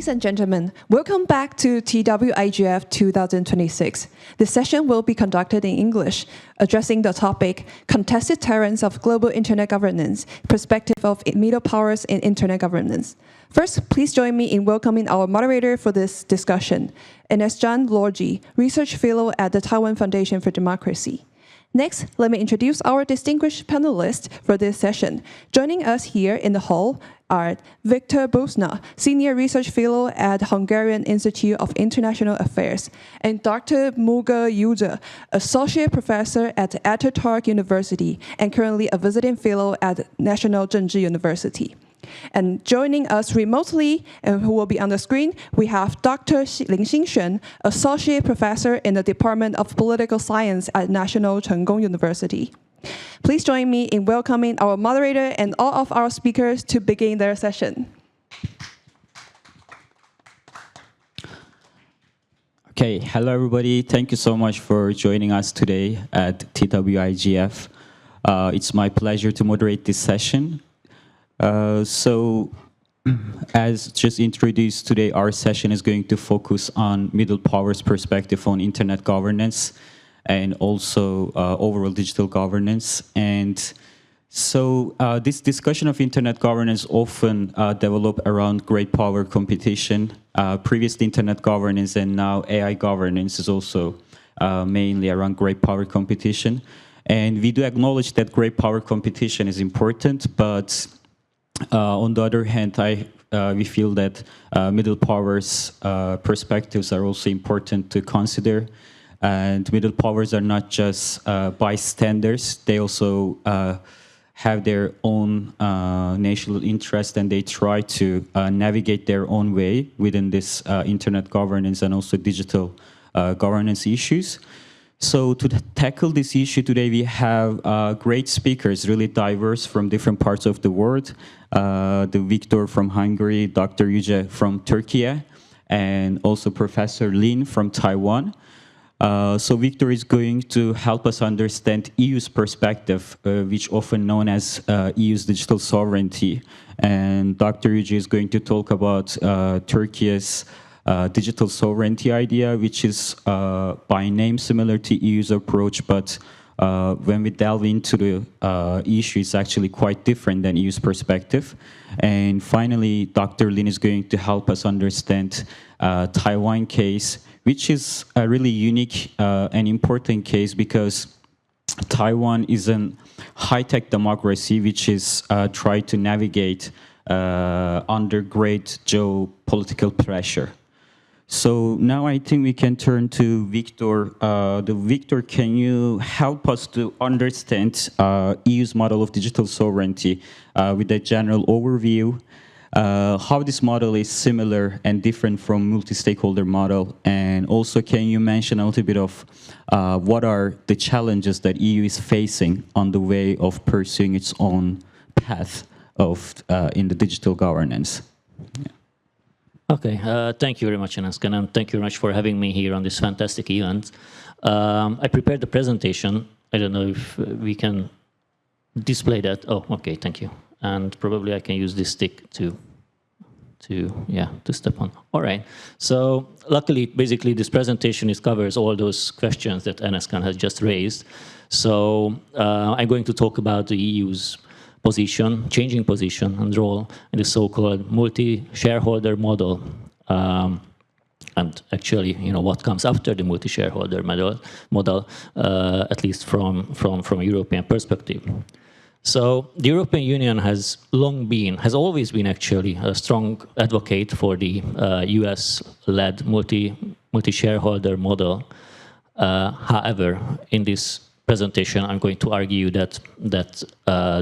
Ladies and gentlemen, welcome back to TWIGF 2026. This session will be conducted in English, addressing the topic, Contested Terrains of Global Internet Governance, Perspective of Middle Powers in Internet Governance. First, please join me in welcoming our moderator for this discussion, Ines Zhang Lorji, Research Fellow at the Taiwan Foundation for Democracy. Next, let me introduce our distinguished panelists for this session. Joining us here in the hall are Victor Bosna, Senior Research Fellow at Hungarian Institute of International Affairs, and Dr. Muga Yuda, Associate Professor at Ataturk University and currently a Visiting Fellow at National Zhengzhi University. And joining us remotely, and who will be on the screen, we have Dr. Lin Xingxuan, Associate Professor in the Department of Political Science at National Cheng Kung University. Please join me in welcoming our moderator and all of our speakers to begin their session. Okay, hello everybody. Thank you so much for joining us today at TWIGF. It's my pleasure to moderate this session. As just introduced today, our session is going to focus on middle powers perspective on internet governance and also overall digital governance. And so this discussion of internet governance often develop around great power competition. Previously internet governance and now AI governance is also mainly around great power competition. And we do acknowledge that great power competition is important, but on the other hand, we feel that middle powers perspectives are also important to consider. And middle powers are not just bystanders, they also have their own national interest, and they try to navigate their own way within this internet governance and also digital governance issues. So to tackle this issue today, we have great speakers, really diverse from different parts of the world. The Victor from Hungary, Dr. Yüce from Turkey, and also Professor Lin from Taiwan. So Victor is going to help us understand EU's perspective, which often known as EU's digital sovereignty. And Dr. Yüce is going to talk about Turkey's digital sovereignty idea, which is by name similar to EU's approach, but when we delve into the issue, it's actually quite different than EU's perspective. And finally, Dr. Lin is going to help us understand Taiwan case, which is a really unique and important case because Taiwan is a high-tech democracy which is trying to navigate under great geopolitical pressure. So now I think we can turn to Victor. Victor, can you help us to understand EU's model of digital sovereignty with a general overview, how this model is similar and different from multi-stakeholder model, and also can you mention a little bit of what are the challenges that EU is facing on the way of pursuing its own path of in the digital governance? Yeah. Okay, thank you very much, Anaskan, and thank you very much for having me here on this fantastic event. I prepared the presentation. I don't know if we can display that. Oh, okay, thank you. And probably I can use this stick to step on. All right. So luckily, basically, this presentation covers all those questions that Anaskan has just raised. So I'm going to talk about the EU's position, changing position and role in the so-called multi-shareholder model, and actually, what comes after the multi-shareholder model, at least from a European perspective. So the European Union has always been actually a strong advocate for the US-led multi-shareholder model. However, in this presentation, I'm going to argue that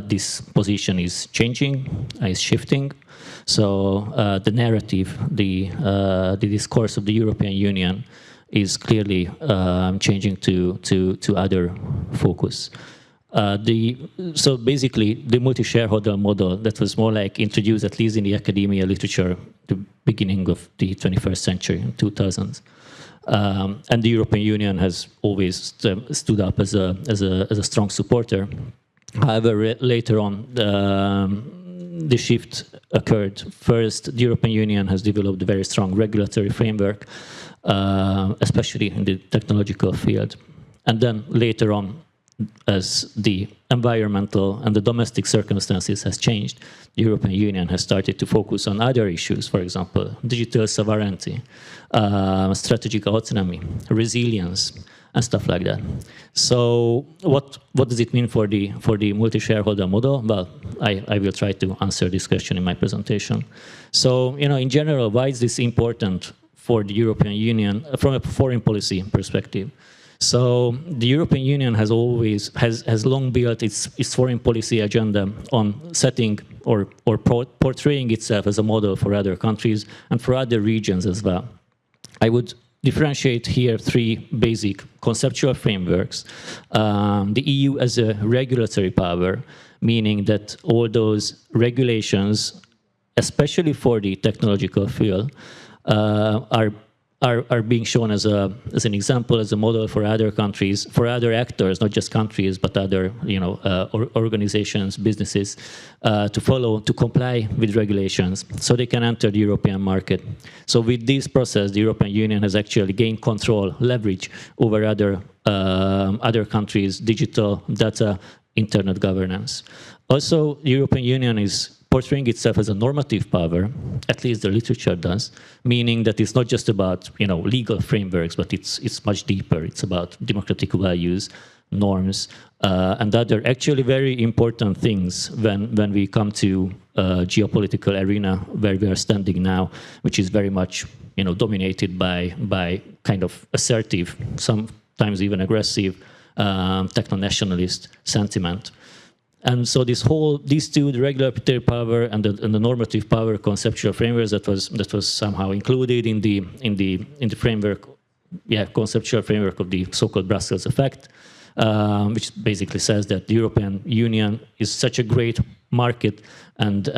this position is changing, is shifting. So the narrative, the discourse of the European Union is clearly changing to other focus. So basically, the multi-shareholder model that was more like introduced, at least in the academia literature, the beginning of the 21st century, in 2000s. And the European Union has always stood up as a strong supporter. However, later on, the shift occurred. First, the European Union has developed a very strong regulatory framework, especially in the technological field. And then later on, as the environmental and the domestic circumstances has changed, the European Union has started to focus on other issues, for example, digital sovereignty, strategic autonomy, resilience, and stuff like that. So what does it mean for the multi-shareholder model? Well, I will try to answer this question in my presentation. So, in general, why is this important for the European Union from a foreign policy perspective? So the European Union has long built its foreign policy agenda on setting or portraying itself as a model for other countries and for other regions as well. I would differentiate here three basic conceptual frameworks. The EU as a regulatory power, meaning that all those regulations, especially for the technological field, are being shown as an example, as a model for other countries, for other actors, not just countries, but other organizations, businesses, to follow, to comply with regulations, so they can enter the European market. So with this process, the European Union has actually gained control, leverage over other countries' digital data, internet governance. Also, the European Union is portraying itself as a normative power, at least the literature does, meaning that it's not just about legal frameworks, but it's much deeper. It's about democratic values, norms, and other actually very important things when we come to geopolitical arena where we are standing now, which is very much dominated by kind of assertive, sometimes even aggressive techno-nationalist sentiment. And so these two, the regulatory power and the normative power conceptual frameworks that was somehow included in the framework, conceptual framework of the so-called Brussels effect, which basically says that the European Union is such a great market and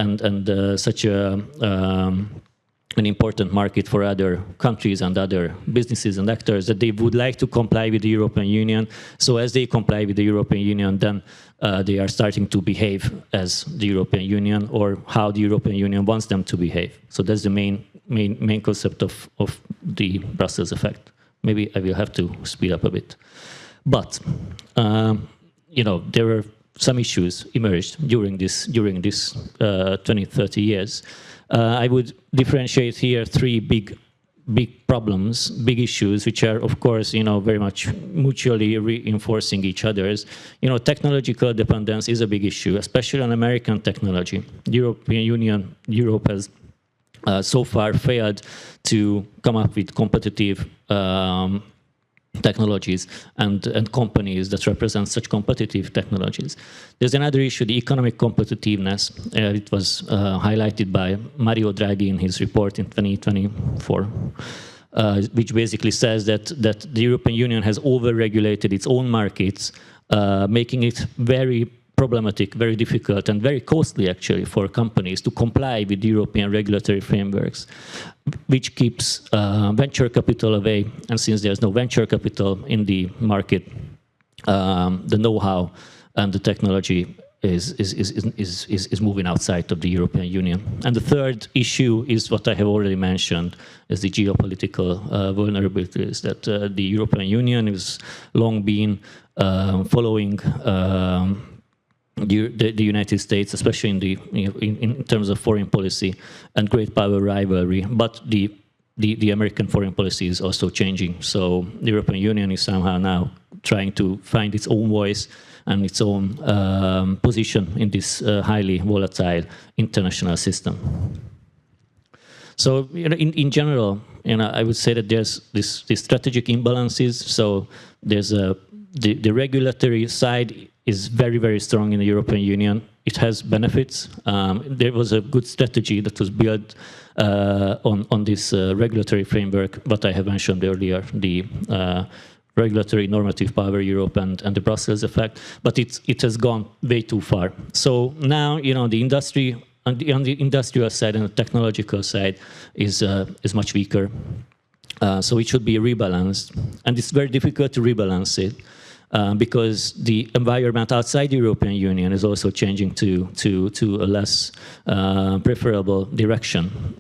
such an important market for other countries and other businesses and actors that they would like to comply with the European Union. So as they comply with the European Union, then they are starting to behave as the European Union or how the European Union wants them to behave. So that's the main concept of the Brussels effect. Maybe I will have to speed up a bit. But there were some issues emerged during this 20, 30 years. I would differentiate here three big problems, big issues, which are, of course, very much mutually reinforcing each other's. Technological dependence is a big issue, especially on American technology. The European Union, Europe has so far failed to come up with competitive technologies and companies that represent such competitive technologies. There's another issue, the economic competitiveness. It was highlighted by Mario Draghi in his report in 2024, which basically says that the European Union has over-regulated its own markets, making it very problematic, very difficult, and very costly, actually, for companies to comply with the European regulatory frameworks, which keeps venture capital away. And since there's no venture capital in the market, the know-how and the technology is moving outside of the European Union. And the third issue is what I have already mentioned, is the geopolitical vulnerabilities that the European Union has long been following the United States, especially in terms of foreign policy and great power rivalry, but the American foreign policy is also changing. So the European Union is somehow now trying to find its own voice and its own position in this highly volatile international system. So in general, I would say that there's these strategic imbalances. So there's the regulatory side is very, very strong in the European Union. It has benefits. There was a good strategy that was built on this regulatory framework, what I have mentioned earlier, the regulatory normative power Europe and the Brussels effect, but it has gone way too far. So now, the industry, on the industrial side and the technological side is much weaker. So it should be rebalanced, and it's very difficult to rebalance it. because the environment outside the European Union is also changing to a less preferable direction.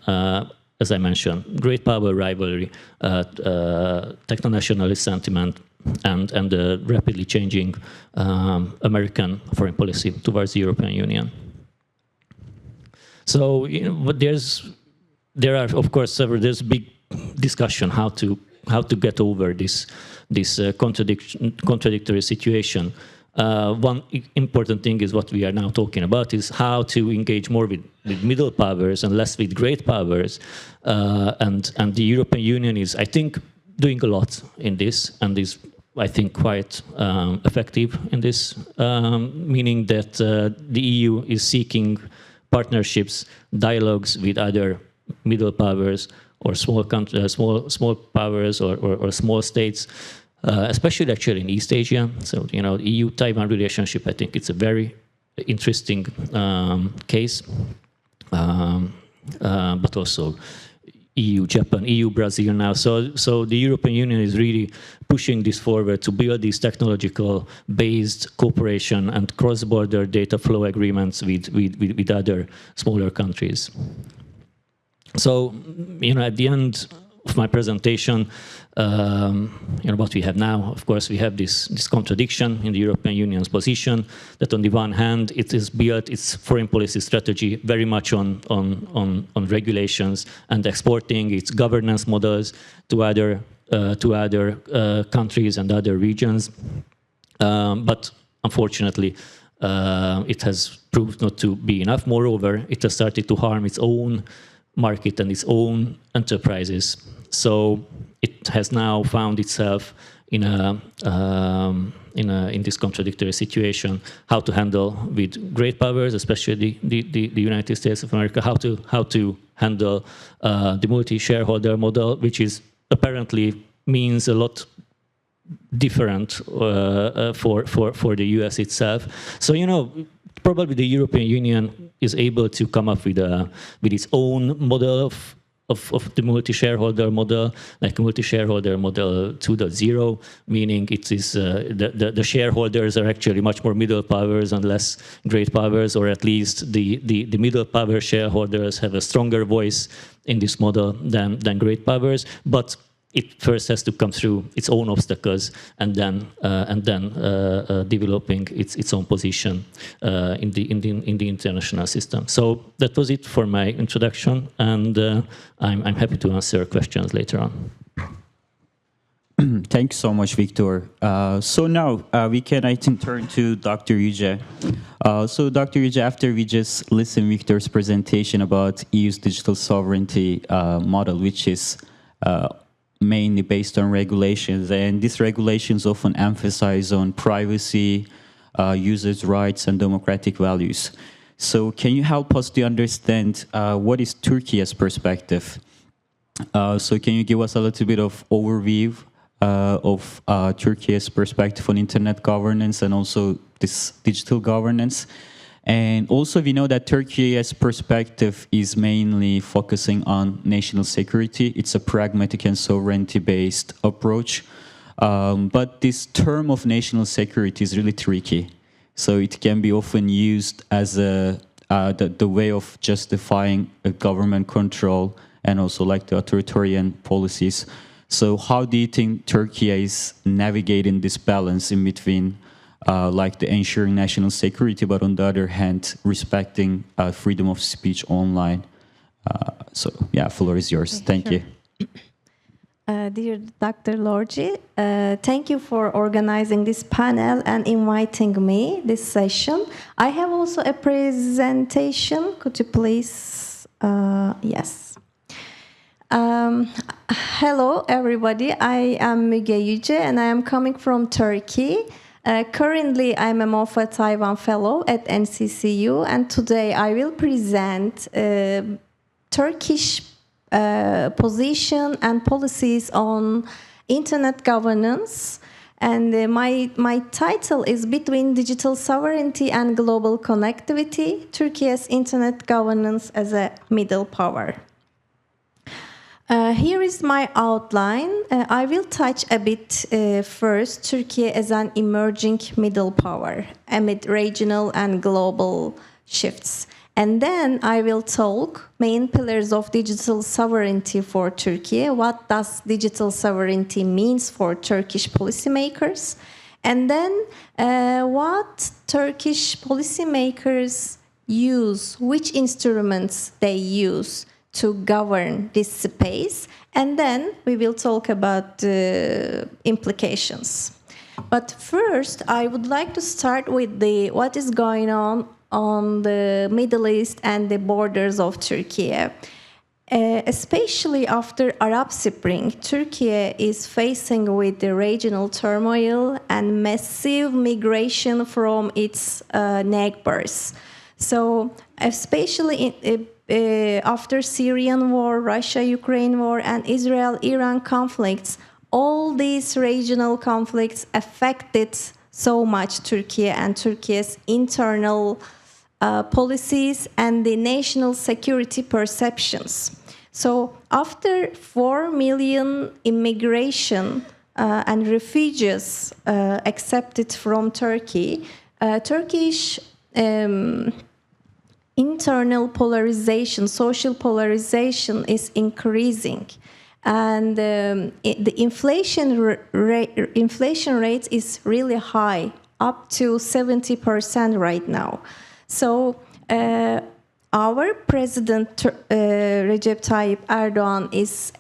As I mentioned, great power rivalry, techno-nationalist sentiment, and the rapidly changing American foreign policy towards the European Union. So, but there are of course there's big discussion how to get over this contradictory situation. One important thing is what we are now talking about is how to engage more with middle powers and less with great powers. And the European Union is, I think, doing a lot in this, and is, I think, quite effective in this, meaning that the EU is seeking partnerships, dialogues with other middle powers or small powers or small states, especially actually in East Asia. So, the EU-Taiwan relationship, I think it's a very interesting case, but also EU-Japan, EU-Brazil now. So the European Union is really pushing this forward to build these technological-based cooperation and cross-border data flow agreements with other smaller countries. So, at the end of my presentation, what we have now, of course, we have this contradiction in the European Union's position that on the one hand, it is built its foreign policy strategy very much on regulations and exporting its governance models to other countries and other regions. But unfortunately, it has proved not to be enough. Moreover, it has started to harm its own market and its own enterprises. So it has now found itself in this contradictory situation, how to handle with great powers, especially the United States of America, how to handle the multi-shareholder model, which is apparently means a lot different for the US itself. So, probably the European Union is able to come up with its own model of the multi-shareholder model, like multi-shareholder model 2.0, meaning it is the shareholders are actually much more middle powers and less great powers, or at least the middle power shareholders have a stronger voice in this model than great powers. But it first has to come through its own obstacles and then developing its own position in the international system. So that was it for my introduction, and I'm happy to answer questions later on. Thanks so much, Victor. So now we can, I think, turn to Dr. Yüce. So Dr. Yüce, after we just listened to Victor's presentation about EU's digital sovereignty model, which is mainly based on regulations, and these regulations often emphasize on privacy, users' rights, and democratic values. So can you help us to understand what is Turkey's perspective? So can you give us a little bit of overview of Turkey's perspective on internet governance and also this digital governance? And also, we know that Turkey's perspective is mainly focusing on national security. It's a pragmatic and sovereignty-based approach. But this term of national security is really tricky. So it can be often used as the way of justifying a government control and also like the authoritarian policies. So how do you think Turkey is navigating this balance in between like the ensuring national security, but on the other hand, respecting freedom of speech online? So yeah, floor is yours. Thank you. Dear Dr. Lorji, thank you for organizing this panel and inviting me this session. I have also a presentation. Could you please, yes. Hello, everybody. I am Müge Yüce, and I am coming from Turkey. Currently, I'm a MOFA Taiwan Fellow at NCCU, and today I will present Turkish position and policies on internet governance. And my title is Between Digital Sovereignty and Global Connectivity, Turkey's Internet Governance as a Middle Power. Here is my outline. I will touch a bit first Turkey as an emerging middle power amid regional and global shifts. And then I will talk main pillars of digital sovereignty for Turkey. What does digital sovereignty means for Turkish policymakers? And then what Turkish policymakers use, which instruments they use to govern this space, and then we will talk about the implications. But first, I would like to start with what is going on the Middle East and the borders of Turkey. Especially after Arab Spring, Turkey is facing with the regional turmoil and massive migration from its neighbors. So, especially after Syrian war, Russia-Ukraine war, and Israel-Iran conflicts, all these regional conflicts affected so much Turkey and Turkey's internal policies and the national security perceptions. So after 4 million immigration and refugees accepted from Turkey, Turkish internal polarization, social polarization is increasing. And the inflation rate is really high, up to 70% right now. So our President Recep Tayyip Erdogan is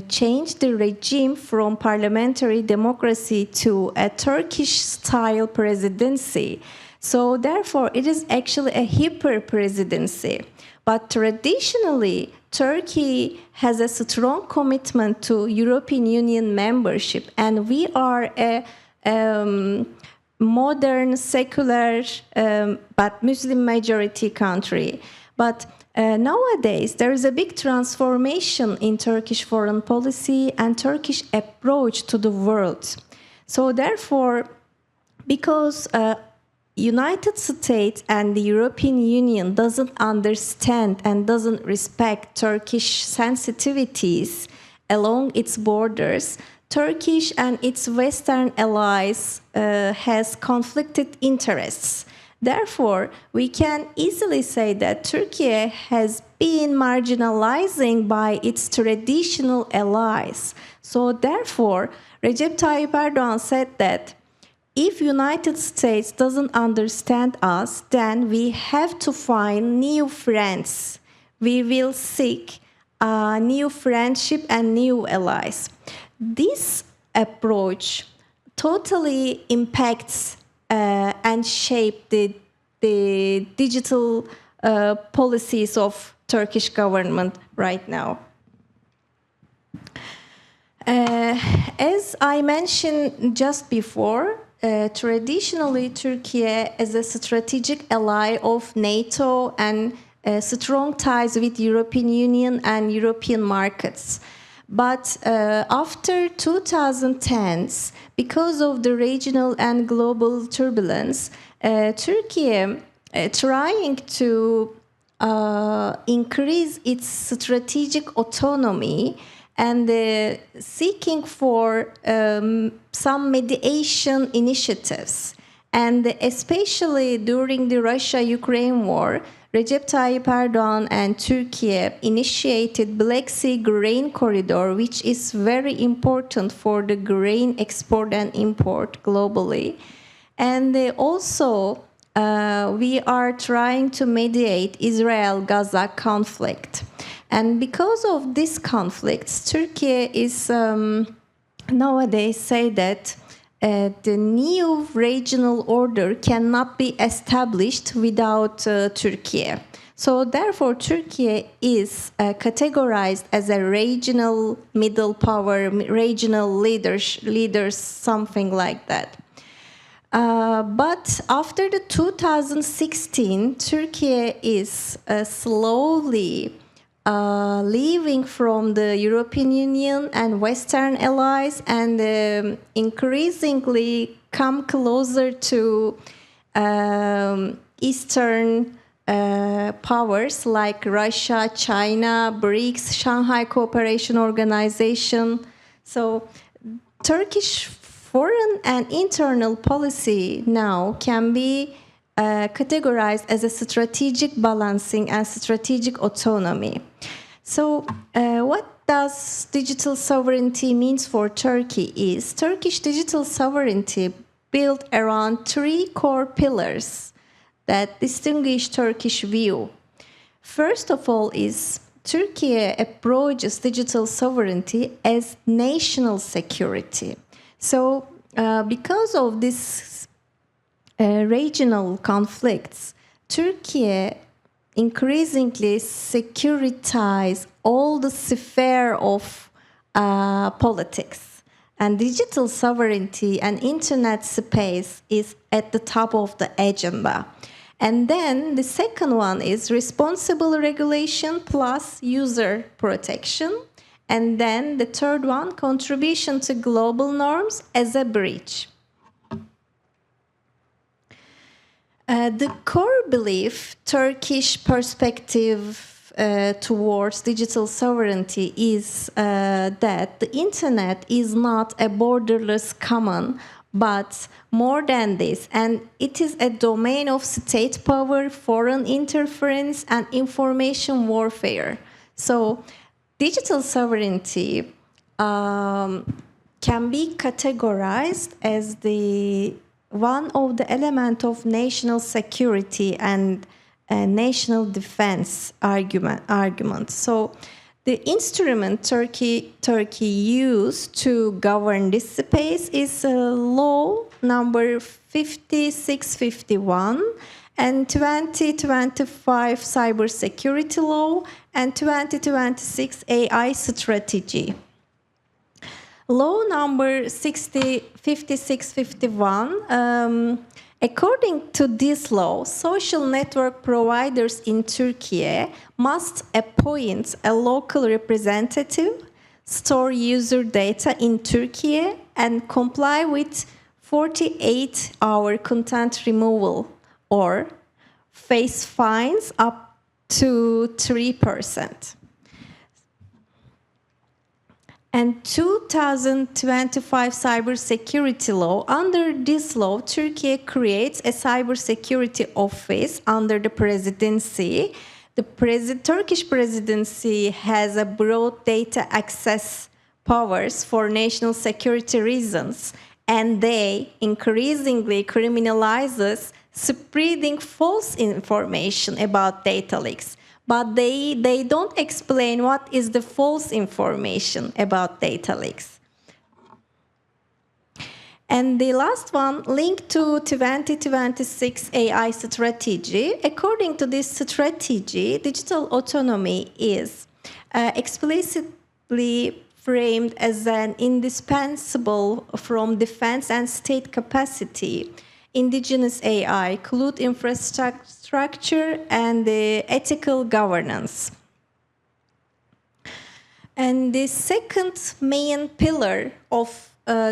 changed the regime from parliamentary democracy to a Turkish-style presidency. So therefore, it is actually a hyper-presidency. But traditionally, Turkey has a strong commitment to European Union membership, and we are a modern, secular, but Muslim majority country. But nowadays, there is a big transformation in Turkish foreign policy and Turkish approach to the world. So therefore, because United States and the European Union doesn't understand and doesn't respect Turkish sensitivities along its borders, Turkish and its Western allies has conflicted interests. Therefore, we can easily say that Turkey has been marginalizing by its traditional allies. So therefore, Recep Tayyip Erdogan said that if United States doesn't understand us, then we have to find new friends. We will seek new friendship and new allies. This approach totally impacts and shapes the digital policies of Turkish government right now. As I mentioned just before, traditionally, Turkey is a strategic ally of NATO and strong ties with European Union and European markets. But after 2010s, because of the regional and global turbulence, Turkey trying to increase its strategic autonomy and seeking for some mediation initiatives. And especially during the Russia-Ukraine war, Recep Tayyip Erdogan and Turkey initiated Black Sea Grain Corridor, which is very important for the grain export and import globally. And also, we are trying to mediate Israel-Gaza conflict. And because of these conflicts, Turkey is nowadays say that the new regional order cannot be established without Turkey. So therefore, Turkey is categorized as a regional middle power, regional leaders, something like that. But after the 2016, Turkey is slowly leaving from the European Union and Western allies and increasingly come closer to Eastern powers like Russia, China, BRICS, Shanghai Cooperation Organization. So Turkish foreign and internal policy now can be categorized as a strategic balancing and strategic autonomy. So what does digital sovereignty means for Turkey is Turkish digital sovereignty built around three core pillars that distinguish Turkish view. First of all is Turkey approaches digital sovereignty as national security. So because of these regional conflicts, Turkey increasingly securitize all the sphere of politics. And digital sovereignty and internet space is at the top of the agenda. And then the second one is responsible regulation plus user protection. And then the third one, contribution to global norms as a bridge. The core belief, Turkish perspective towards digital sovereignty is that the internet is not a borderless common, but more than this, and it is a domain of state power, foreign interference, and information warfare. So digital sovereignty can be categorized as the one of the elements of national security and national defense argument. So the instrument Turkey used to govern this space is law number 5651 and 2025 cybersecurity law and 2026 AI strategy. Law number 5651, according to this law, social network providers in Turkey must appoint a local representative, store user data in Turkey, and comply with 48-hour content removal or face fines up to 3%. And 2025 cybersecurity law. Under this law, Turkey creates a cybersecurity office under the presidency. The Turkish presidency has a broad data access powers for national security reasons, and they increasingly criminalizes spreading false information about data leaks. But they don't explain what is the false information about data leaks. And the last one, linked to 2026 AI strategy. According to this strategy, digital autonomy is explicitly framed as an indispensable from defense and state capacity, indigenous AI, cloud infrastructure, and the ethical governance. And the second main pillar of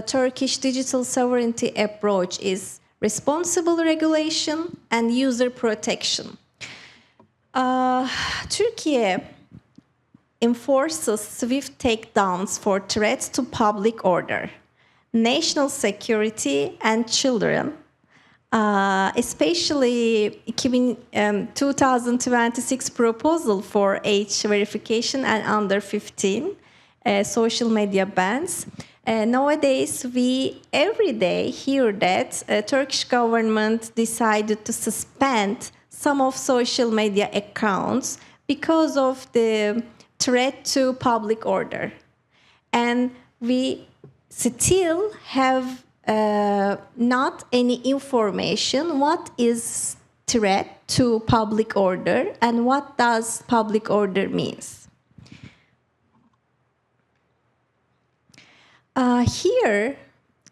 Turkish digital sovereignty approach is responsible regulation and user protection. Turkey enforces swift takedowns for threats to public order, national security, and children. Especially 2026 proposal for age verification and under 15 social media bans. Nowadays, we every day hear that Turkish government decided to suspend some of social media accounts because of the threat to public order. And we still have not any information what is threat to public order and what does public order means. Here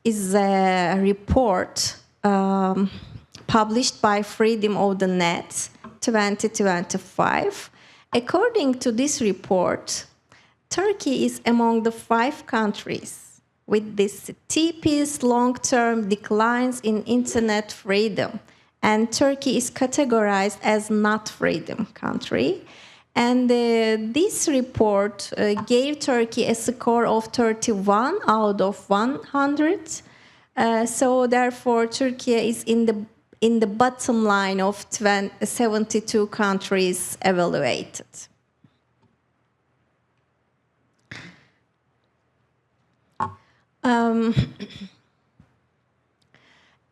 is a report published by Freedom of the Net 2025. According to this report, Turkey is among the 5 countries with the steepest long-term declines in internet freedom, and Turkey is categorized as not freedom country. And this report gave Turkey a score of 31 out of 100. So therefore, Turkey is in the bottom line of 72 countries evaluated.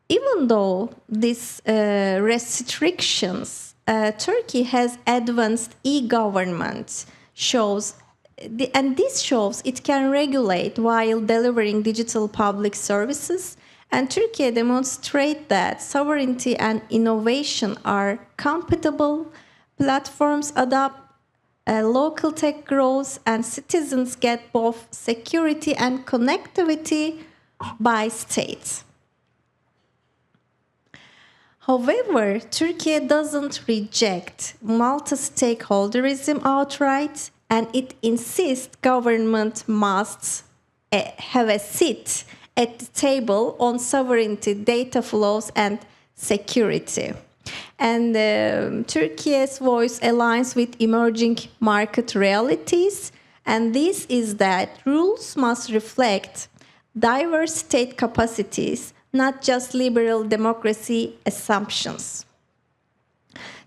Even though these restrictions, Turkey has advanced e-government, and this shows it can regulate while delivering digital public services. And Turkey demonstrates that sovereignty and innovation are compatible, platforms adopt local tech growth, and citizens get both security and connectivity by states. However, Turkey doesn't reject multi-stakeholderism outright, and it insists government must have a seat at the table on sovereignty, data flows, and security. And Turkey's voice aligns with emerging market realities, and this is that rules must reflect diverse state capacities, not just liberal democracy assumptions.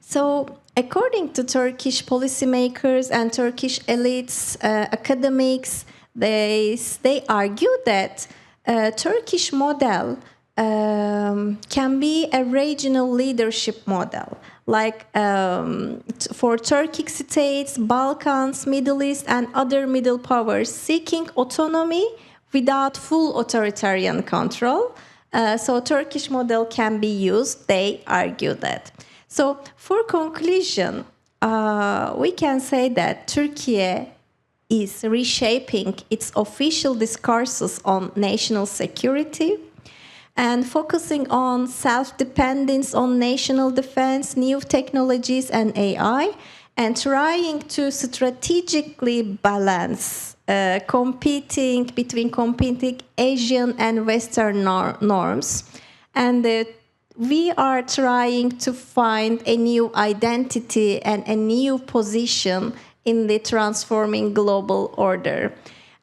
So, according to Turkish policymakers and Turkish elites, academics, they argue that Turkish model can be a regional leadership model, like for Turkic states, Balkans, Middle East, and other middle powers seeking autonomy without full authoritarian control. So Turkish model can be used, they argue that. So for conclusion, we can say that Turkey is reshaping its official discourses on national security and focusing on self-dependence on national defense, new technologies, and AI, and trying to strategically balance competing Asian and Western norms. And we are trying to find a new identity and a new position in the transforming global order.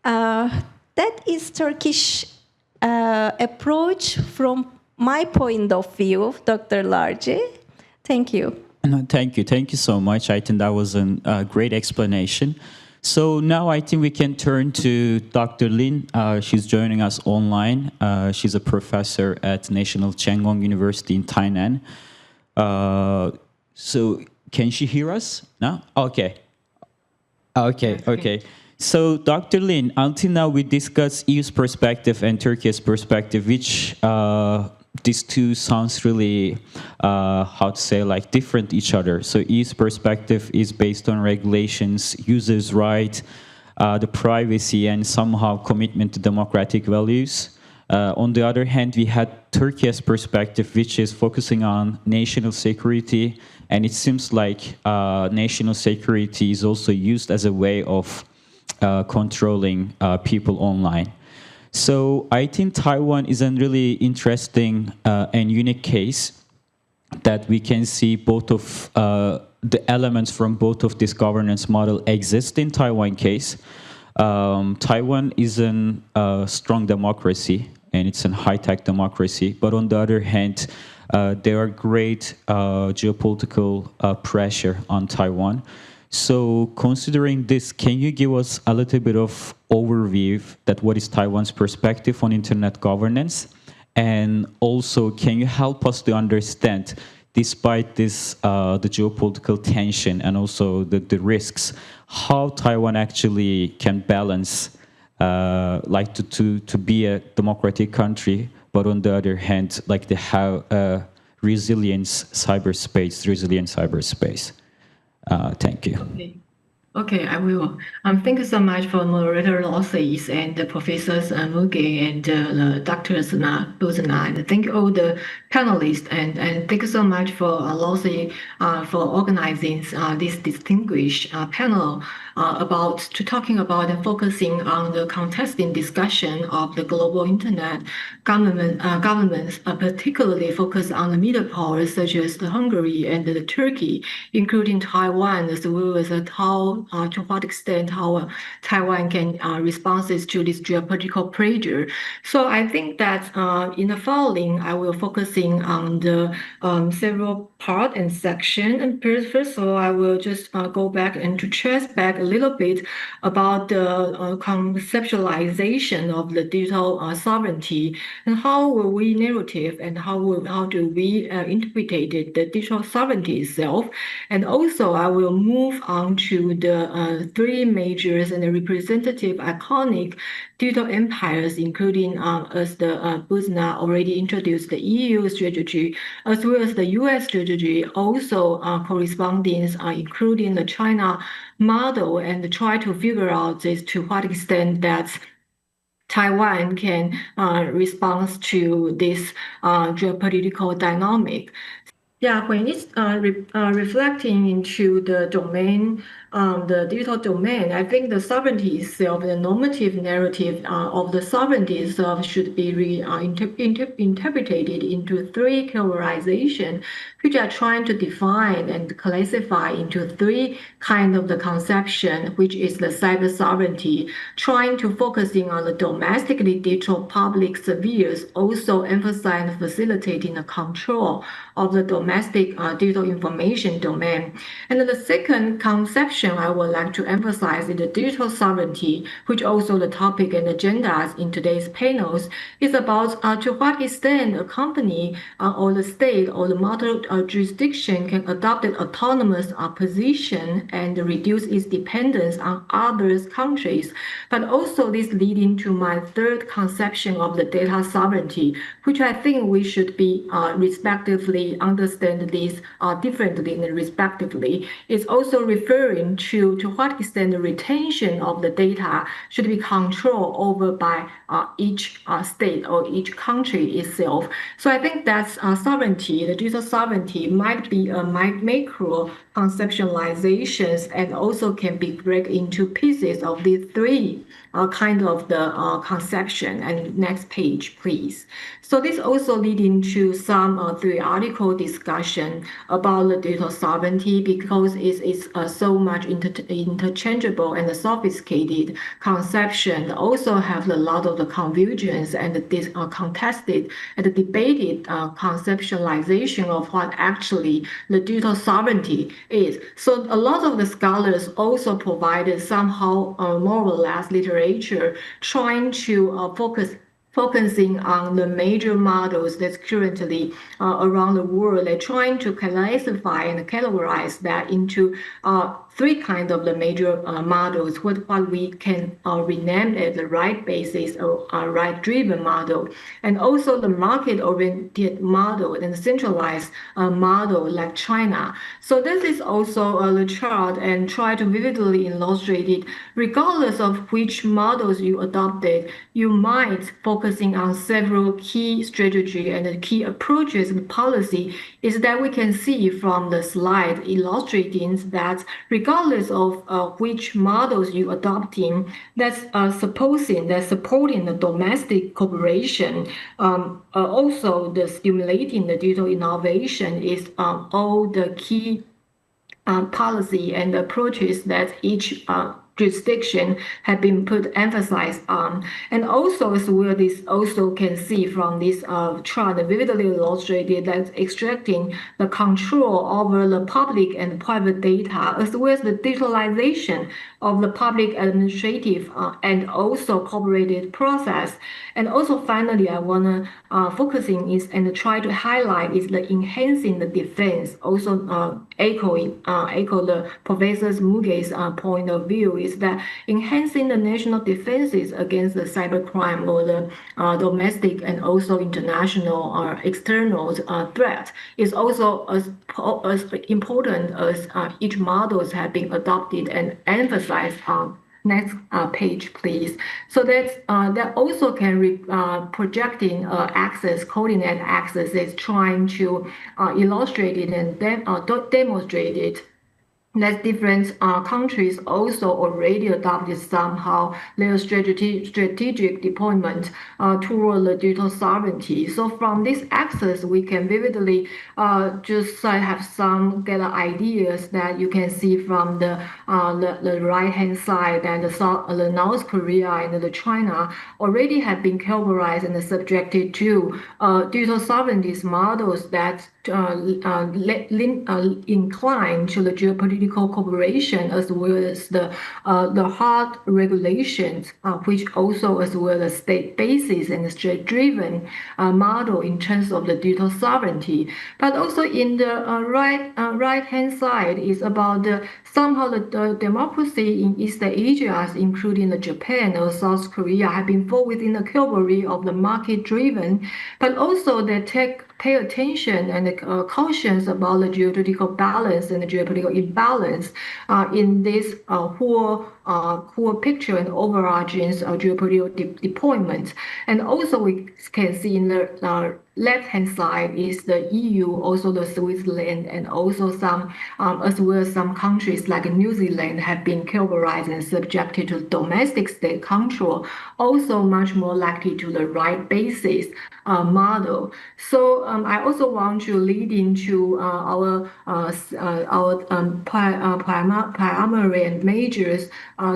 That is Turkish approach from my point of view, Dr. Larci. Thank you. No, thank you. Thank you so much. I think that was a great explanation. So now I think we can turn to Dr. Lin. She's joining us online. She's a professor at National Cheng Kung University in Tainan. So can she hear us? No? Okay. Okay. So Dr. Lin, until now we discussed EU's perspective and Turkey's perspective, which these two sounds really, like different each other. So EU's perspective is based on regulations, users' rights, the privacy, and somehow commitment to democratic values. On the other hand, we had Turkey's perspective, which is focusing on national security, and it seems like national security is also used as a way of controlling people online. So I think Taiwan is a really interesting and unique case that we can see both of the elements from both of this governance model exist in Taiwan case. Taiwan is a strong democracy and it's a high-tech democracy, but on the other hand, there are great geopolitical pressure on Taiwan. So considering this, can you give us a little bit of overview that what is Taiwan's perspective on internet governance? And also, can you help us to understand, despite this, the geopolitical tension and also the risks, how Taiwan actually can balance to be a democratic country, but on the other hand, like to have a resilient cyberspace. Thank you. Okay, I will. Thank you so much for moderator Losses and the professors Muge and the doctors Buzna, and thank you all the panelists and thank you so much for Lossie for organizing this distinguished panel talking about and focusing on the contesting discussion of the global internet governments, particularly focus on the middle powers such as the Hungary and the Turkey, including Taiwan, as well as how to what extent how Taiwan can responses to this geopolitical pressure. So I think that in the following, I will focusing on the several part and section. And first of all, I will just go back and to trace back a little bit about the conceptualization of the digital sovereignty and how will we narrative and how do we interpret the digital sovereignty itself. And also, I will move on to the three majors and the representative iconic digital empires, including as the Buzna already introduced the EU strategy, as well as the US strategy, also corresponding, including the China model, and try to figure out this to what extent that Taiwan can respond to this geopolitical dynamic. Yeah, when it's reflecting into the domain, the digital domain, I think the sovereignty itself, the normative narrative of the sovereignty itself should be interpreted into three categorizations, which are trying to define and classify into three kind of the conception, which is the cyber sovereignty, trying to focusing on the domestically digital public spheres, also emphasizing and facilitating the control of the domestic digital information domain. And then the second conception I would like to emphasize is the digital sovereignty, which also the topic and agendas in today's panels is about to what extent a company or the state or the model jurisdiction can adopt an autonomous position and reduce its dependence on other countries. But also this leading to my third conception of the data sovereignty, which I think we should be respectively understand this differently and respectively. It's also referring to what extent the retention of the data should be controlled over by each state or each country itself. So I think that's sovereignty, the digital sovereignty might be a macro conceptualizations and also can be break into pieces of these three kind of the conception. And next page, please. So this also leading to some theoretical discussion about the digital sovereignty because it is so much interchangeable and sophisticated conception. Also have a lot of the confusions and this contested and debated conceptualization of what actually the digital sovereignty is. So a lot of the scholars also provided somehow more or less literature trying to focusing on the major models that's currently around the world. They're trying to classify and categorize that into three kinds of the major models, what we can rename as the right basis or right-driven model, and also the market-oriented model and the centralized model like China. So this is also the chart and try to vividly illustrate it. Regardless of which models you adopted, you might focusing on several key strategy and the key approaches and policy is that we can see from the slide illustrating that regardless of which models you adopting, that's supporting the domestic cooperation, also the stimulating the digital innovation is all the key policy and approaches that each jurisdiction have been put emphasis on. And also as well, this also can see from this chart vividly illustrated that extracting the control over the public and private data as well as the digitalization of the public administrative and also corporate process. And also finally, I want to focusing is and try to highlight is the enhancing the defense. Also echo the Professor Muge's point of view is that enhancing the national defenses against the cybercrime or the domestic and also international or external threat is also as important as each models have been adopted and emphasized on. Next page, please. So that also can projecting axis, coordinate axis is trying to illustrate it and demonstrate it. That different countries also already adopted somehow their strategic deployment toward the digital sovereignty. So from this axis, we can vividly just have some get ideas that you can see from the right-hand side, and the North Korea and the China already have been categorized and subjected to digital sovereignty models that incline to the geopolitical cooperation as well as the hard regulations, which also as well as state basis and state-driven model in terms of the digital sovereignty. But also in the right-hand side is about somehow the democracy in East Asia, including the Japan or South Korea, have been fall within the category of the market-driven, but also they pay attention and cautions about the geopolitical balance and the geopolitical imbalance in this whole picture and overarching geopolitical deployment. And also we can see in the left-hand side is the EU, also the Switzerland, and also some, as well as some countries like New Zealand have been categorized and subjected to domestic state control, also much more likely to the right basis model. So I also want to lead into our primary and major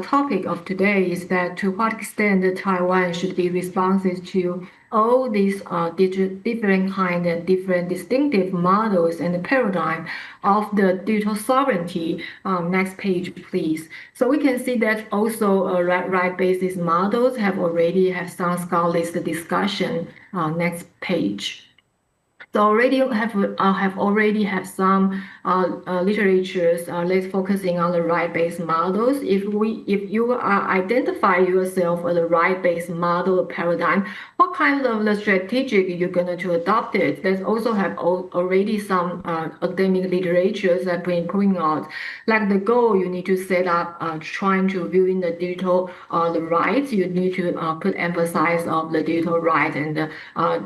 topic of today is that to what extent Taiwan should be responsive to all these different kind and different distinctive models and the paradigm of the digital sovereignty. Next page, please. So we can see that also right basis models have some scholars discussion. Next page. So already have some literatures. Let's focusing on the right-based models. If you identify yourself as a right-based model paradigm, what kind of the strategic you're going to adopt it? There's also have already some academic literatures that been pointing out, like the goal you need to set up trying to view in the digital the rights. You need to put emphasis of the digital right and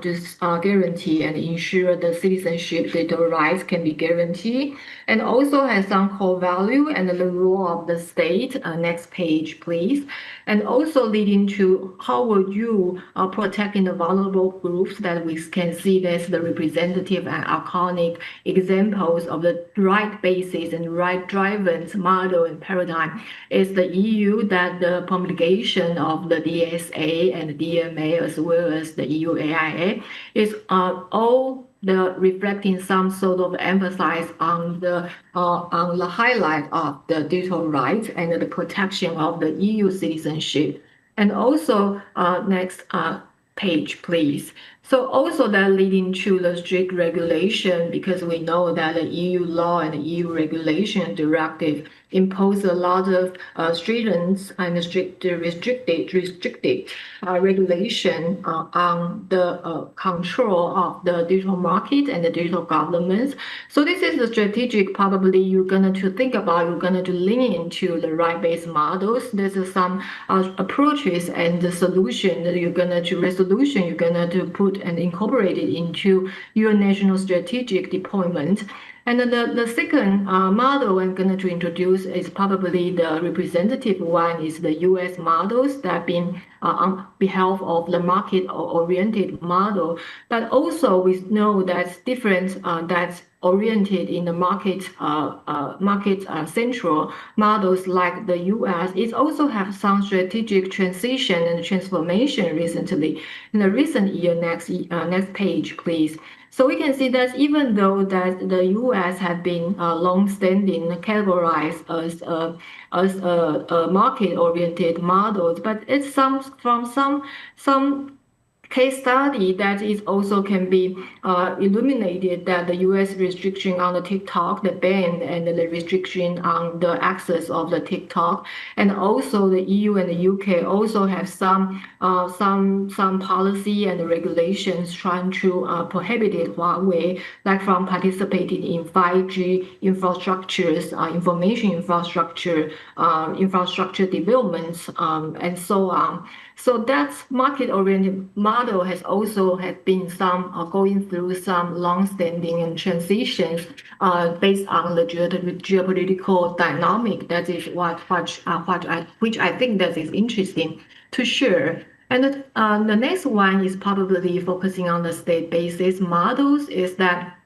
just guarantee and ensure the citizenship digital rights can be guaranteed, and also has some core value and the role of the state. Next page, please. And also leading to how will you protect in the vulnerable groups that we can see there's the representative and iconic examples of the right basis and right driven model and paradigm is the EU, that the promulgation of the DSA and the DMA as well as the EU AIA is all the reflecting some sort of emphasis on the highlight of the digital rights and the protection of the EU citizenship. And also next page, please. So also that leading to the strict regulation, because we know that the EU law and the EU regulation directive impose a lot of stringent and restricted regulation on the control of the digital market and the digital governments. So this is the strategic probably you're going to think about, you're going to lean into the right-based models. There's some approaches and the solution that you're going to put and incorporate it into your national strategic deployment. And the second model I'm going to introduce is probably the representative one, is the US models that have been on behalf of the market-oriented model. But also we know that's different, that's oriented in the market central models like the U.S. It also have some strategic transition and transformation recently. In the recent year, next page, please. So we can see that even though that the U.S. have been long-standing categorized as a market-oriented models, but it's some case study that is also can be illuminated that the U.S. restriction on the TikTok, the ban and the restriction on the access of the TikTok, and also the EU and the UK also have some policy and regulations trying to prohibit Huawei, like from participating in 5G infrastructures, information infrastructure developments, and so on. So that market-oriented model has also been going through some long-standing and transitions based on the geopolitical dynamic. That is which I think that is interesting to share. And the next one is probably focusing on the state-basis models. Is that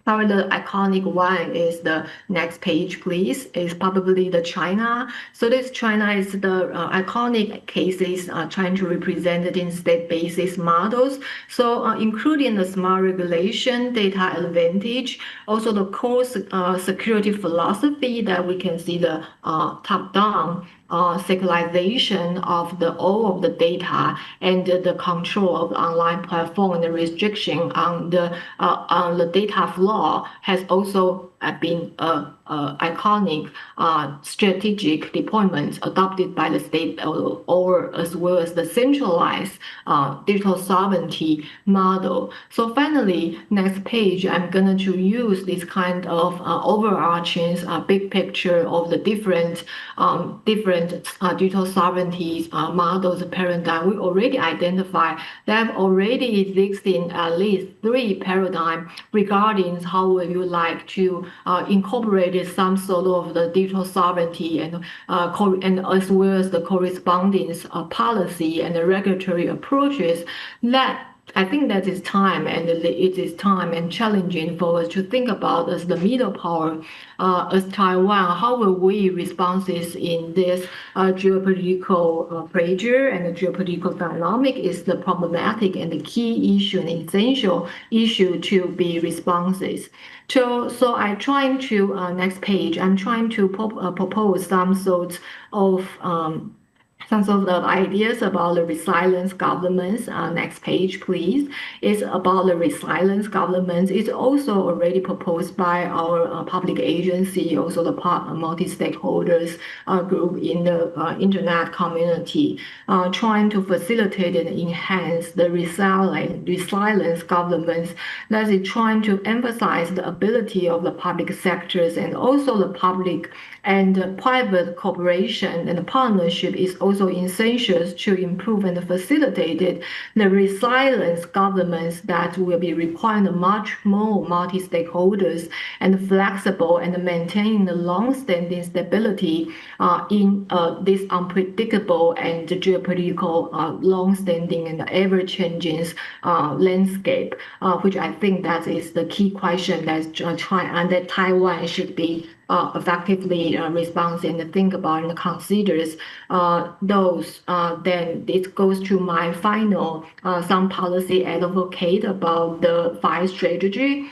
probably the iconic one is the next page, please, is probably the China. So this China is the iconic cases trying to represent it in state-basis models. So including the smart regulation, data advantage, also the core security philosophy that we can see the top-down secularization of all of the data and the control of the online platform and the restriction on the data flow has also been iconic strategic deployments adopted by the state or as well as the centralized digital sovereignty model. So finally, next page, I'm going to use this kind of overarching big picture of the different digital sovereignty models paradigm. We already identified that already existing at least 3 paradigms regarding how would you like to incorporate some sort of the digital sovereignty and as well as the corresponding policy and the regulatory approaches. That I think that is time, and it is time and challenging for us to think about as the middle power, as Taiwan. How will we respond in this geopolitical pressure and the geopolitical dynamic is the problematic and the key issue and essential issue to be responses. So I'm trying to next page. I'm trying to propose some sort of ideas about the resilience governments. Next page, please. It's about the resilience governments. It's also already proposed by our public agency, also the multi-stakeholders group in the internet community, trying to facilitate and enhance the resilience governments. That is trying to emphasize the ability of the public sectors and also the public and private cooperation and partnership is also essential to improve and facilitate the resilience governments that will be requiring much more multi-stakeholders and flexible and maintaining the long-standing stability in this unpredictable and geopolitical long-standing and ever-changing landscape, which I think that is the key question that Taiwan should be effectively responds and think about and considers those. Then it goes to my final some policy advocate about the 5 strategy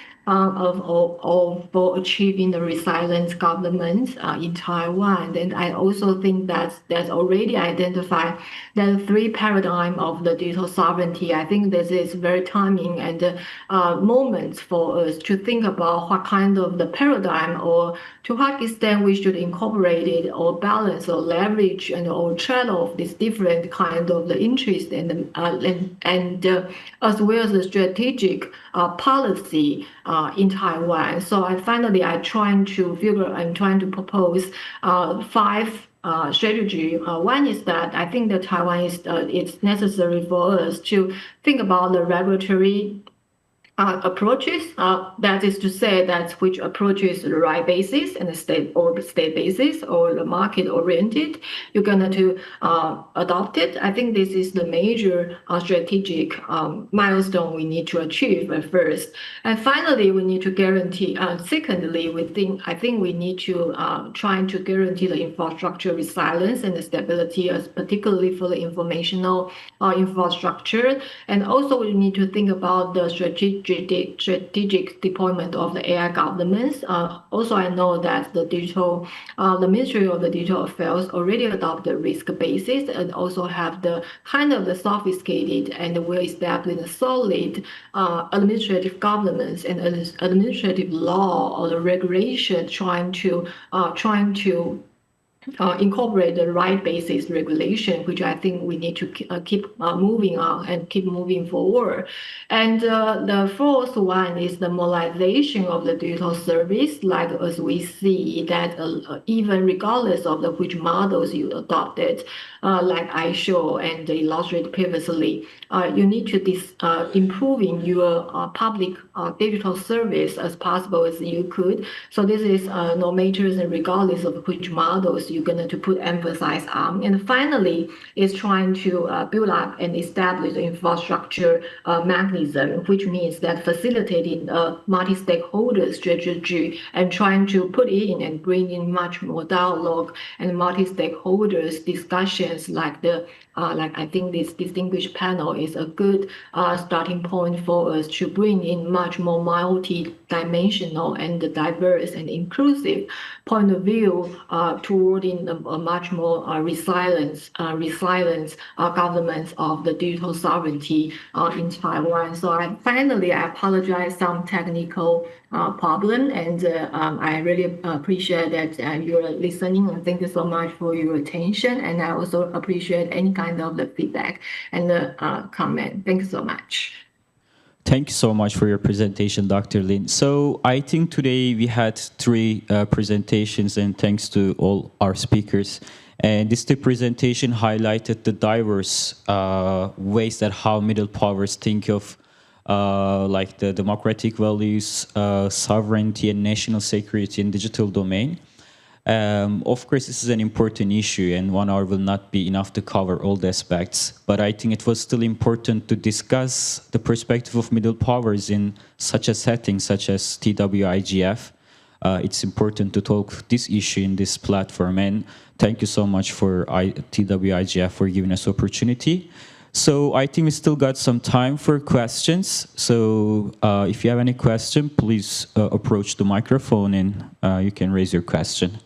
for achieving the resilience government in Taiwan. And I also think that's already identified the 3 paradigm of the digital sovereignty. I think this is very timing and moments for us to think about what kind of the paradigm or to what extent we should incorporate it or balance or leverage and or trade-off this different kind of the interest and as well as the strategic policy in Taiwan. So I'm trying to propose 5 strategy. One is that I think that Taiwan is it's necessary for us to think about the regulatory approaches. That is to say that which approach is the right basis and the state basis or the market oriented, you're going to adopt it. I think this is the major strategic milestone we need to achieve at first. And finally, we need to guarantee. Secondly, I think we need to try to guarantee the infrastructure resilience and the stability, particularly for the informational infrastructure. And also, we need to think about the strategic deployment of the AI governments. Also, I know that the Ministry of the Digital Affairs already adopted risk basis and also have the kind of the sophisticated and well-established solid administrative governance and administrative law or the regulation trying to incorporate the right basis regulation, which I think we need to keep moving on and keep moving forward. And the fourth one is the modernization of the digital service, like as we see that even regardless of which models you adopted, like I show and illustrated previously, you need to improving your public digital service as possible as you could. So this is no matter and regardless of which models you're going to put emphasis on. And finally, is trying to build up and establish the infrastructure mechanism, which means that facilitating a multi-stakeholder strategy and trying to put in and bring in much more dialogue and multi-stakeholders discussions like I think this distinguished panel is a good starting point for us to bring in much more multi-dimensional and diverse and inclusive point of view toward a much more resilient governance of the digital sovereignty in Taiwan. So finally, I apologize some technical problem, and I really appreciate that you're listening, and thank you so much for your attention. And I also appreciate any kind of the feedback and the comment. Thank you so much. Thank you so much for your presentation, Dr. Lin. So I think today we had three presentations, and thanks to all our speakers. And this presentation highlighted the diverse ways that how middle powers think of like the democratic values, sovereignty, and national security in digital domain. Of course, this is an important issue, and 1 hour will not be enough to cover all the aspects. But I think it was still important to discuss the perspective of middle powers in such a setting, such as TWIGF. It's important to talk this issue in this platform, and thank you so much for TWIGF for giving us opportunity. So I think we still got some time for questions. So if you have any question, please approach the microphone and you can raise your question.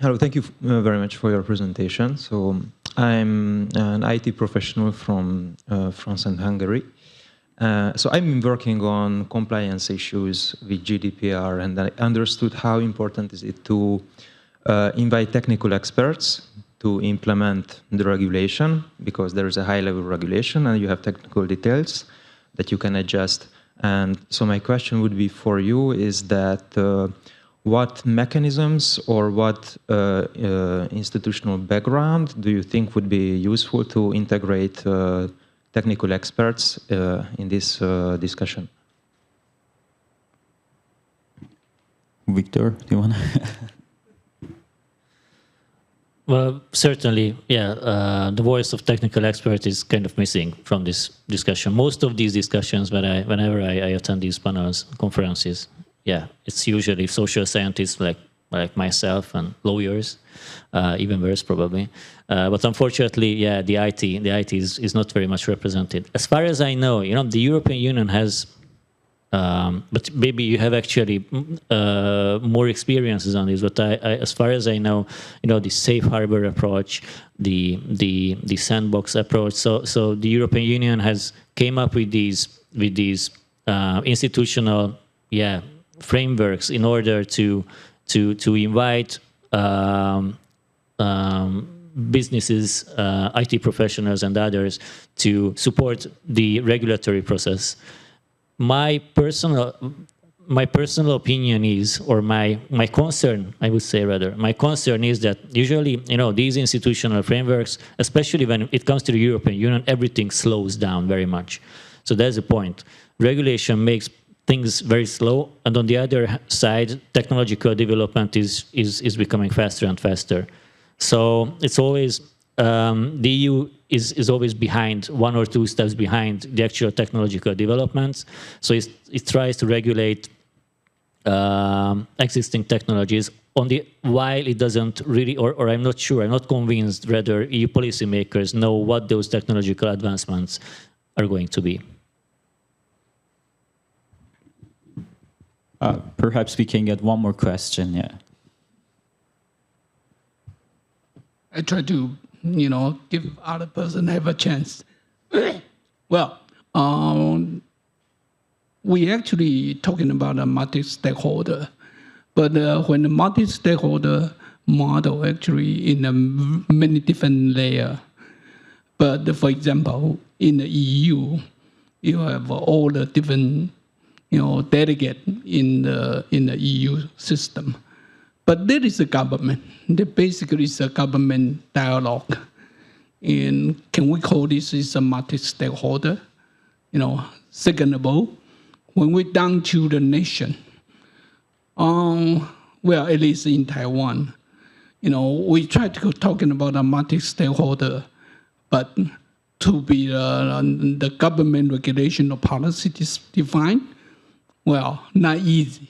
Hello, thank you very much for your presentation. So I'm an IT professional from France and Hungary. So I've been working on compliance issues with GDPR, and I understood how important is it to invite technical experts to implement the regulation, because there is a high-level regulation and you have technical details that you can adjust. And so my question would be for you is that what mechanisms or what institutional background do you think would be useful to integrate technical experts in this discussion? Victor, do you want to? Well, certainly, yeah. The voice of technical experts is kind of missing from this discussion. Most of these discussions, whenever I attend these panels, conferences, yeah, it's usually social scientists like myself and lawyers, even worse probably. But unfortunately, yeah, the IT is not very much represented. As far as I know, the European Union has, but maybe you have actually more experiences on this. But as far as I know, the safe harbor approach, the sandbox approach. So the European Union has came up with these institutional, yeah, frameworks in order to invite businesses, IT professionals, and others to support the regulatory process. My personal my personal opinion is, or my concern, I would say rather, my concern is that usually, these institutional frameworks, especially when it comes to the European Union, everything slows down very much. So that's the point. Regulation makes things very slow, and on the other side, technological development is becoming faster and faster. So it's always, the EU is always behind, 1 or 2 steps behind the actual technological developments. So it tries to regulate existing technologies while it doesn't really, or I'm not sure, I'm not convinced whether EU policymakers know what those technological advancements are going to be. Perhaps we can get one more question, yeah. I try to, give other person have a chance. Well, we actually talking about a multi-stakeholder, but when the multi-stakeholder model actually in a many different layer. But for example, in the EU, you have all the different delegate in the EU system. But there is a government. There basically is a government dialogue. And can we call this is a multi-stakeholder? Second of all, when we're down to the nation, well, at least in Taiwan, we try to talking about a multi-stakeholder, but to be the government regulation or policy defined, well, not easy,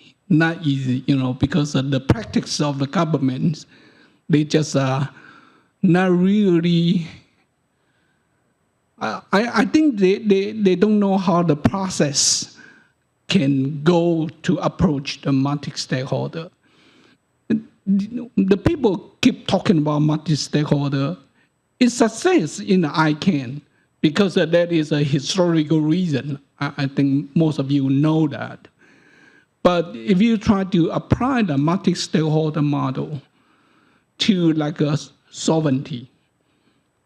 because of the practice of the government, they just are not really. I think they don't know how the process can go to approach the multi-stakeholder. The people keep talking about multi-stakeholder. It's success in the ICANN because that is a historical reason. I think most of you know that. But if you try to apply the multi-stakeholder model to like a sovereignty,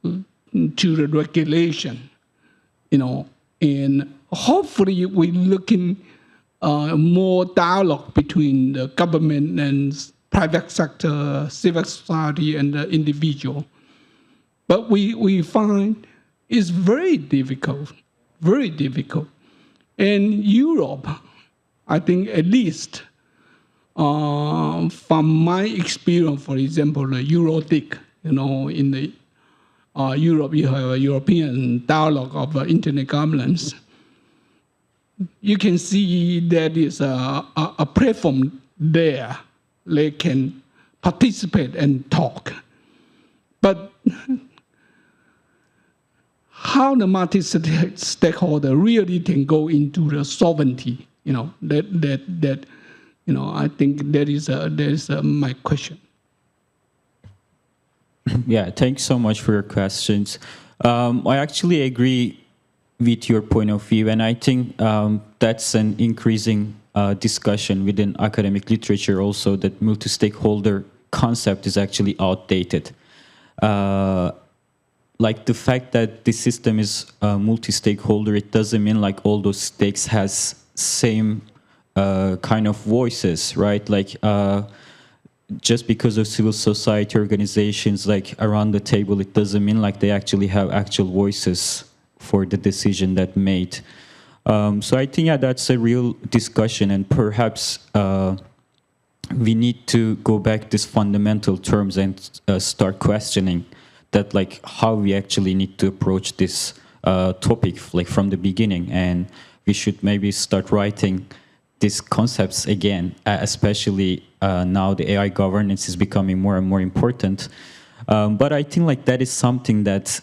to the regulation, and hopefully we're looking more dialogue between the government and private sector, civil society, and the individual. But we find it's very difficult, very difficult. And Europe, I think at least from my experience, for example, the Eurodic, in the Europe, you have a European dialogue of internet governance. You can see that is a platform there. They can participate and talk. But how the multi-stakeholder really can go into the sovereignty, I think that is my question. Yeah, thanks so much for your questions. I actually agree with your point of view, and I think that's an increasing discussion within academic literature also, that multi-stakeholder concept is actually outdated. Like the fact that the system is multi-stakeholder, it doesn't mean like all those stakes has same kind of voices, right? Like just because of civil society organizations like around the table, it doesn't mean like they actually have actual voices for the decision that made. So I think, yeah, that's a real discussion, and perhaps we need to go back these fundamental terms and start questioning that, like how we actually need to approach this topic, like from the beginning, and we should maybe start writing these concepts again, especially now the AI governance is becoming more and more important. But I think like that is something that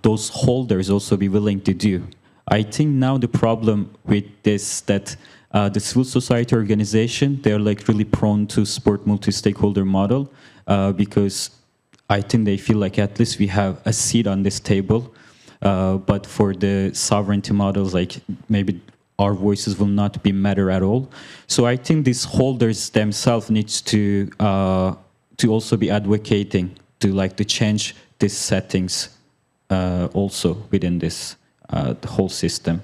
those holders also be willing to do. I think now the problem with this, that the civil society organization, they're like really prone to support multi-stakeholder model because I think they feel like at least we have a seat on this table. But for the sovereignty models, like maybe our voices will not be matter at all. So I think these holders themselves needs to also be advocating to change these settings also within this the whole system.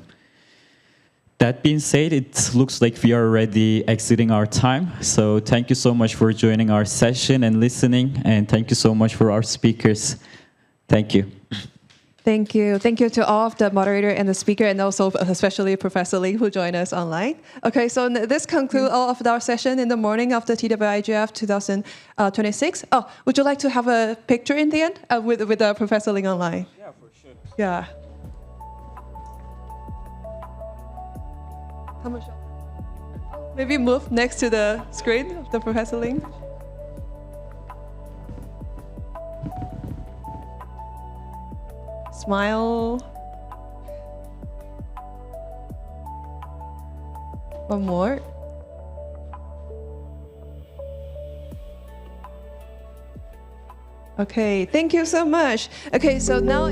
that being said, it looks like we are already exiting our time. So thank you so much for joining our session and listening. And thank you so much for our speakers. Thank you. Thank you. Thank you to all of the moderator and the speaker, and also especially Professor Ling, who joined us online. Okay, so this concludes all of our session in the morning of the TWIGF 2026. Oh, would you like to have a picture in the end with Professor Ling online? Yeah, for sure. Yeah. Maybe move next to the screen of the Professor Ling. Smile. One more. Okay, thank you so much. Okay, so now